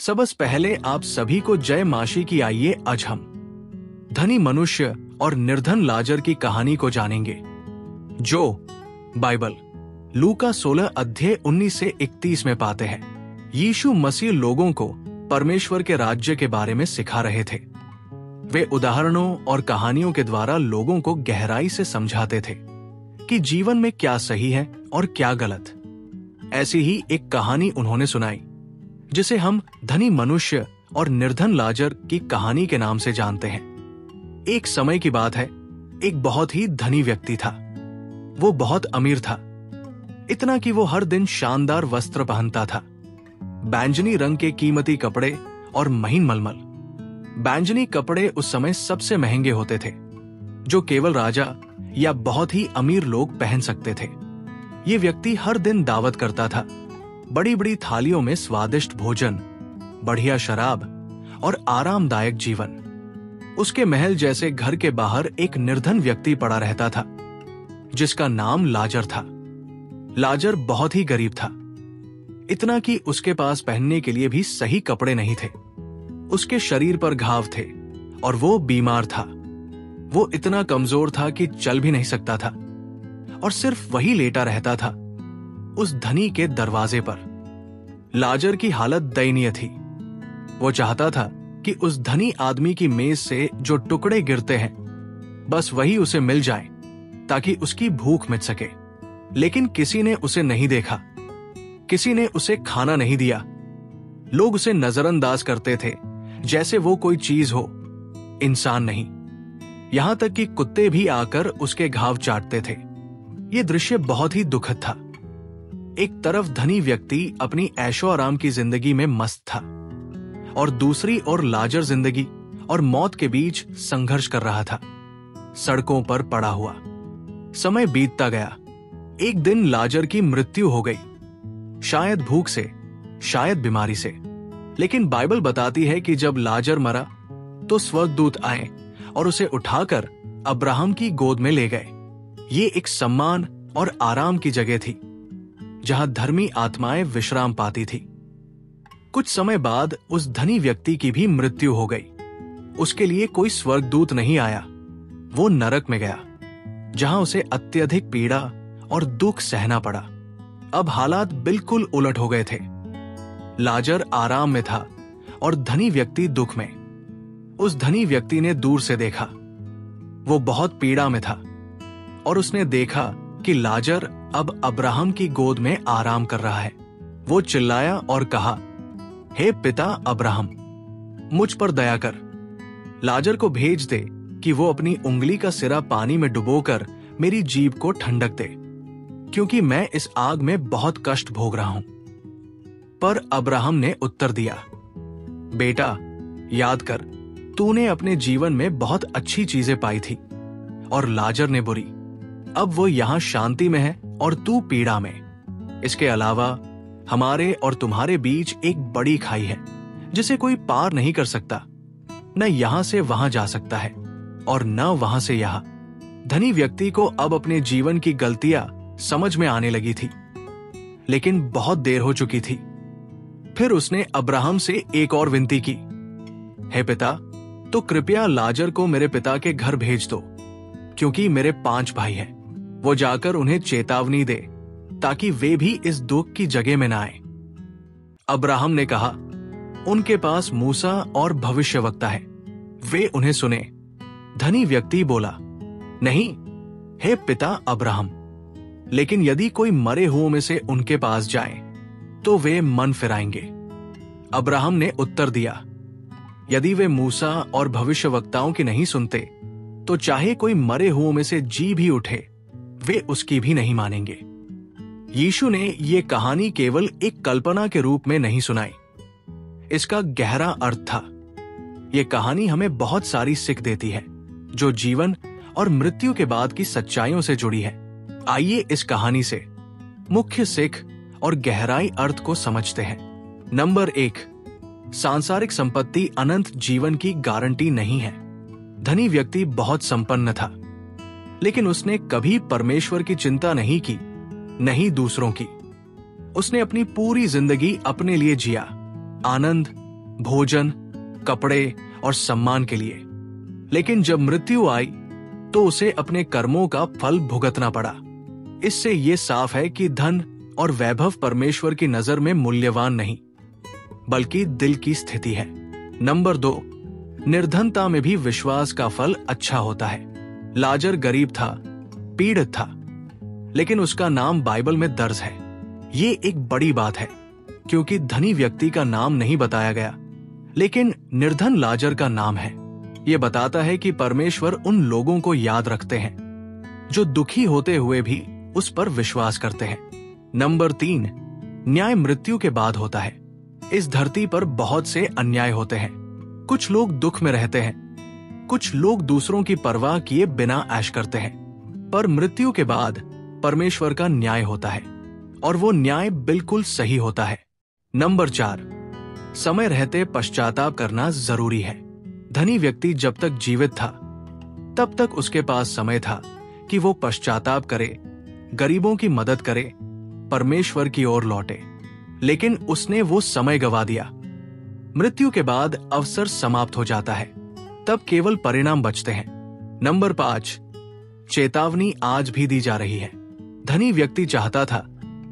सबसे पहले आप सभी को जय माशी की। आइए आज हम धनी मनुष्य और निर्धन लाजर की कहानी को जानेंगे, जो बाइबल लूका 16 अध्याय 19 से 31 में पाते हैं। यीशु मसीह लोगों को परमेश्वर के राज्य के बारे में सिखा रहे थे। वे उदाहरणों और कहानियों के द्वारा लोगों को गहराई से समझाते थे कि जीवन में क्या सही है और क्या गलत। ऐसी ही एक कहानी उन्होंने सुनाई, जिसे हम धनी मनुष्य और निर्धन लाजर की कहानी के नाम से जानते हैं। एक समय की बात है, एक बहुत ही धनी व्यक्ति था। वो बहुत अमीर था, इतना कि वो हर दिन शानदार वस्त्र पहनता था, बैंजनी रंग के कीमती कपड़े और महीन मलमल। बैंजनी कपड़े उस समय सबसे महंगे होते थे, जो केवल राजा या बहुत ही अमीर लोग पहन सकते थे। ये व्यक्ति हर दिन दावत करता था, बड़ी बड़ी थालियों में स्वादिष्ट भोजन, बढ़िया शराब और आरामदायक जीवन। उसके महल जैसे घर के बाहर एक निर्धन व्यक्ति पड़ा रहता था, जिसका नाम लाजर था। लाजर बहुत ही गरीब था, इतना कि उसके पास पहनने के लिए भी सही कपड़े नहीं थे। उसके शरीर पर घाव थे और वो बीमार था। वो इतना कमजोर था कि चल भी नहीं सकता था और सिर्फ वही लेटा रहता था उस धनी के दरवाजे पर। लाजर की हालत दयनीय थी। वो चाहता था कि उस धनी आदमी की मेज से जो टुकड़े गिरते हैं, बस वही उसे मिल जाए ताकि उसकी भूख मिट सके। लेकिन किसी ने उसे नहीं देखा, किसी ने उसे खाना नहीं दिया। लोग उसे नजरअंदाज करते थे जैसे वो कोई चीज हो, इंसान नहीं। यहां तक कि कुत्ते भी आकर उसके घाव चाटते थे। ये दृश्य बहुत ही दुखद था। एक तरफ धनी व्यक्ति अपनी ऐशो आराम की जिंदगी में मस्त था और दूसरी ओर लाजर जिंदगी और मौत के बीच संघर्ष कर रहा था, सड़कों पर पड़ा हुआ। समय बीतता गया। एक दिन लाजर की मृत्यु हो गई, शायद भूख से, शायद बीमारी से। लेकिन बाइबल बताती है कि जब लाजर मरा तो स्वर्गदूत आए और उसे उठाकर अब्राहम की गोद में ले गए। ये एक सम्मान और आराम की जगह थी, जहां धर्मी आत्माएं विश्राम पाती थी। कुछ समय बाद उस धनी व्यक्ति की भी मृत्यु हो गई। उसके लिए कोई स्वर्गदूत नहीं आया। वो नरक में गया, जहां उसे अत्यधिक पीड़ा और दुख सहना पड़ा। अब हालात बिल्कुल उलट हो गए थे। लाजर आराम में था और धनी व्यक्ति दुख में। उस धनी व्यक्ति ने दूर से देखा, वो बहुत पीड़ा में था, और उसने देखा कि लाजर अब अब्राहम की गोद में आराम कर रहा है। वो चिल्लाया और कहा, हे पिता अब्राहम, मुझ पर दया कर। लाजर को भेज दे कि वो अपनी उंगली का सिरा पानी में डुबोकर मेरी जीभ को ठंडक दे, क्योंकि मैं इस आग में बहुत कष्ट भोग रहा हूं। पर अब्राहम ने उत्तर दिया, बेटा, याद कर, तूने अपने जीवन में बहुत अच्छी चीजें पाई थी और लाजर ने बुरी। अब वो यहां शांति में है और तू पीड़ा में। इसके अलावा हमारे और तुम्हारे बीच एक बड़ी खाई है, जिसे कोई पार नहीं कर सकता। न यहां से वहां जा सकता है और न वहां से यहां। धनी व्यक्ति को अब अपने जीवन की गलतियां समझ में आने लगी थी, लेकिन बहुत देर हो चुकी थी। फिर उसने अब्राहम से एक और विनती की, हे पिता, तो कृपया लाजर को मेरे पिता के घर भेज दो, क्योंकि मेरे 5 भाई हैं। वो जाकर उन्हें चेतावनी दे ताकि वे भी इस दुख की जगह में न आए। अब्राहम ने कहा, उनके पास मूसा और भविष्यवक्ता है, वे उन्हें सुने। धनी व्यक्ति बोला, नहीं, हे पिता अब्राहम, लेकिन यदि कोई मरे हुओं में से उनके पास जाए तो वे मन फिराएंगे। अब्राहम ने उत्तर दिया, यदि वे मूसा और भविष्यवक्ताओं की नहीं सुनते तो चाहे कोई मरे हुओं में से जी भी उठे, वे उसकी भी नहीं मानेंगे। यीशु ने ये कहानी केवल एक कल्पना के रूप में नहीं सुनाई, इसका गहरा अर्थ था। ये कहानी हमें बहुत सारी सीख देती है, जो जीवन और मृत्यु के बाद की सच्चाइयों से जुड़ी है। आइए इस कहानी से मुख्य सीख और गहराई अर्थ को समझते हैं। नंबर 1, सांसारिक संपत्ति अनंत जीवन की गारंटी नहीं है। धनी व्यक्ति बहुत संपन्न था, लेकिन उसने कभी परमेश्वर की चिंता नहीं की, नहीं दूसरों की। उसने अपनी पूरी जिंदगी अपने लिए जिया, आनंद भोजन, कपड़े और सम्मान के लिए। लेकिन जब मृत्यु आई तो उसे अपने कर्मों का फल भुगतना पड़ा। इससे ये साफ है कि धन और वैभव परमेश्वर की नजर में मूल्यवान नहीं, बल्कि दिल की स्थिति है। नंबर 2, निर्धनता में भी विश्वास का फल अच्छा होता है। लाजर गरीब था, पीड़ित था, लेकिन उसका नाम बाइबल में दर्ज है। ये एक बड़ी बात है, क्योंकि धनी व्यक्ति का नाम नहीं बताया गया, लेकिन निर्धन लाजर का नाम है। ये बताता है कि परमेश्वर उन लोगों को याद रखते हैं जो दुखी होते हुए भी उस पर विश्वास करते हैं। नंबर 3, न्याय मृत्यु के बाद होता है। इस धरती पर बहुत से अन्याय होते हैं। कुछ लोग दुख में रहते हैं, कुछ लोग दूसरों की परवाह किए बिना ऐश करते हैं, पर मृत्यु के बाद परमेश्वर का न्याय होता है, और वो न्याय बिल्कुल सही होता है। नंबर 4, समय रहते पश्चाताप करना जरूरी है। धनी व्यक्ति जब तक जीवित था तब तक उसके पास समय था कि वो पश्चाताप करे, गरीबों की मदद करे, परमेश्वर की ओर लौटे, लेकिन उसने वो समय गवा दिया। मृत्यु के बाद अवसर समाप्त हो जाता है, तब केवल परिणाम बचते हैं। नंबर 5, चेतावनी आज भी दी जा रही है। धनी व्यक्ति चाहता था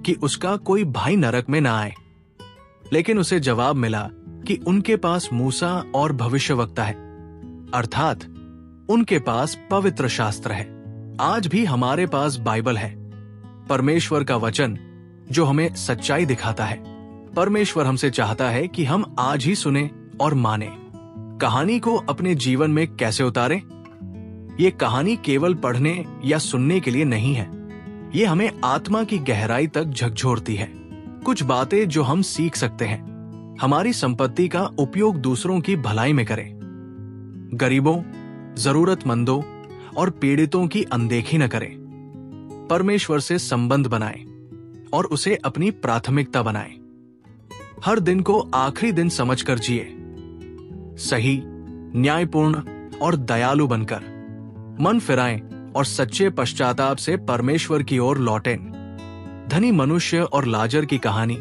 कि उसका कोई भाई नरक में ना आए, लेकिन उसे जवाब मिला कि उनके पास मूसा और भविष्यवक्ता है, अर्थात उनके पास पवित्र शास्त्र है। आज भी हमारे पास बाइबल है, परमेश्वर का वचन जो हमें सच्चाई दिखाता है। परमेश्वर हमसे चाहता है कि हम आज ही सुने और माने। कहानी को अपने जीवन में कैसे उतारें? ये कहानी केवल पढ़ने या सुनने के लिए नहीं है, ये हमें आत्मा की गहराई तक झकझोरती है। कुछ बातें जो हम सीख सकते हैं। हमारी संपत्ति का उपयोग दूसरों की भलाई में करें। गरीबों, जरूरतमंदों और पीड़ितों की अनदेखी न करें। परमेश्वर से संबंध बनाएं और उसे अपनी प्राथमिकता बनाएं। हर दिन को आखिरी दिन समझकर जिए, सही, न्यायपूर्ण और दयालु बनकर। मन फिराएं और सच्चे पश्चाताप से परमेश्वर की ओर लौटें। धनी मनुष्य और लाजर की कहानी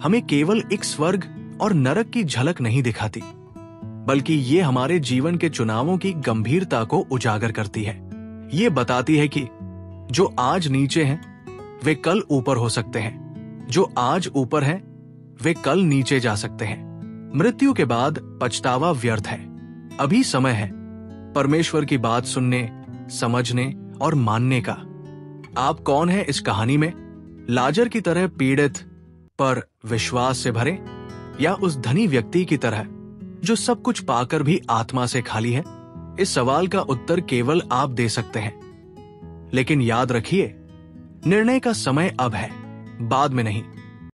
हमें केवल एक स्वर्ग और नरक की झलक नहीं दिखाती, बल्कि ये हमारे जीवन के चुनावों की गंभीरता को उजागर करती है। ये बताती है कि जो आज नीचे हैं वे कल ऊपर हो सकते हैं, जो आज ऊपर हैं वे कल नीचे जा सकते हैं। मृत्यु के बाद पछतावा व्यर्थ है। अभी समय है परमेश्वर की बात सुनने, समझने और मानने का। आप कौन है इस कहानी में? लाजर की तरह पीड़ित पर विश्वास से भरे, या उस धनी व्यक्ति की तरह जो सब कुछ पाकर भी आत्मा से खाली है? इस सवाल का उत्तर केवल आप दे सकते हैं। लेकिन याद रखिए, निर्णय का समय अब है, बाद में नहीं।